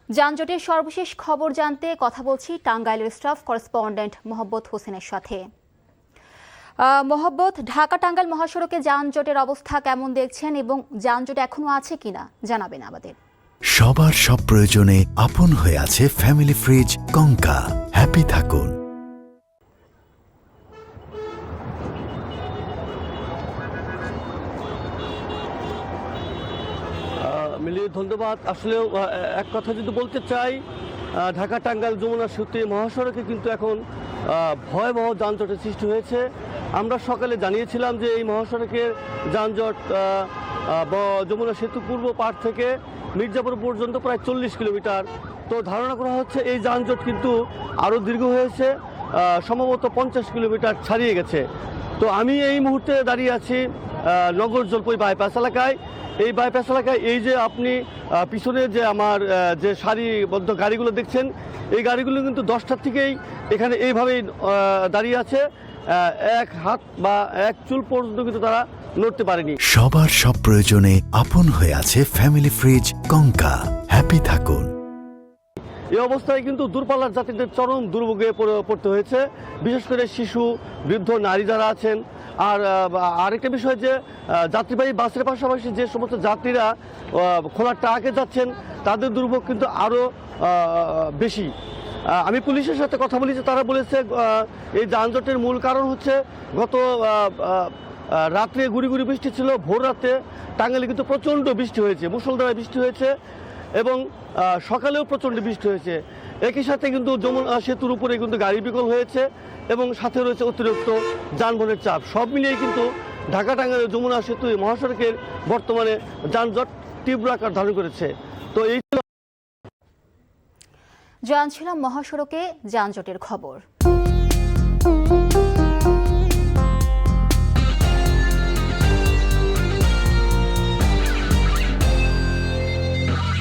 যানজটের সর্বশেষ খবর জানতে কথা বলছি টাঙ্গাইলের স্টাফ করেসপন্ডেন্ট মোহাম্মদ হোসেনের সাথে। মোহাম্মদ, ঢাকা টাঙ্গাইল মহাসড়কে যানজটের অবস্থা কেমন দেখছেন এবং যানজট এখনো আছে কিনা জানাবেন আমাদের। সবার সব প্রয়োজনে আপন হয়ে আছে ফ্যামিলি ফ্রিজ কঙ্কা। হ্যাপি থাকুন। মিলিয়ে ধন্যবাদ। আসলেও এক কথা যদি বলতে চাই, ঢাকা টাঙ্গাইল যমুনা সেতু মহাসড়কে কিন্তু এখন ভয়াবহ যানজটের সৃষ্টি হয়েছে। আমরা সকালে জানিয়েছিলাম যে এই মহাসড়কের যানজট যমুনা সেতু পূর্ব পাড় থেকে মির্জাপুর পর্যন্ত প্রায় 40 কিলোমিটার। তো ধারণা করা হচ্ছে এই যানজট কিন্তু আরও দীর্ঘ হয়েছে, সম্ভবত 50 কিলোমিটার ছাড়িয়ে গেছে। তো আমি এই মুহূর্তে দাঁড়িয়ে আছি নগর জলপাই বাইপাস এলাকায়। এই বাইপাস এলাকায় এই যে আপনি পিছনে যে আমার যে সারিবদ্ধ গাড়িগুলো দেখছেন, এই গাড়িগুলো কিন্তু 10টার থেকেই এখানে এইভাবেই দাঁড়িয়ে আছে। এক হাত বা এক চুল পর্যন্ত কিন্তু তারা নড়তে পারেনি। সবার সব প্রয়োজনে আপন হয়ে আছে ফ্যামিলি ফ্রিজ কঙ্কা। হ্যাপি থাকুন। এই অবস্থায় কিন্তু দূরপাল্লার যাত্রীদের চরম দুর্ভোগে পড়তে হয়েছে, বিশেষ করে শিশু, বৃদ্ধ, নারী যারা আছেন। আর আরেকটা বিষয় যে যাত্রীবাহী বাসের পাশাপাশি যে সমস্ত যাত্রীরা খোলা ট্রাকে যাচ্ছেন, তাদের দুর্ভোগ কিন্তু আরও বেশি। আমি পুলিশের সাথে কথা বলেছি, তারা বলেছে এই যানজটের মূল কারণ হচ্ছে গত রাত্রে গুড়ি গুড়ি বৃষ্টি ছিল। ভোর রাতে টাঙ্গাইলে কিন্তু প্রচণ্ড বৃষ্টি হয়েছে, মুষলধারে বৃষ্টি হয়েছে এবং সকালেও প্রচণ্ড বৃষ্টি হয়েছে। একই সাথে কিন্তু যমুনা সেতুর উপরে কিন্তু গাড়ি বিকল হয়েছে এবং সাথে রয়েছে অতিরিক্ত যানবাহনের চাপ। সব মিলিয়ে কিন্তু ঢাকা টাঙ্গাইল যমুনা সেতু মহাসড়কের বর্তমানে যানজট তীব্র আকার ধারণ করেছে। তো এই জানছিলাম মহাসড়কে যানজটের খবর।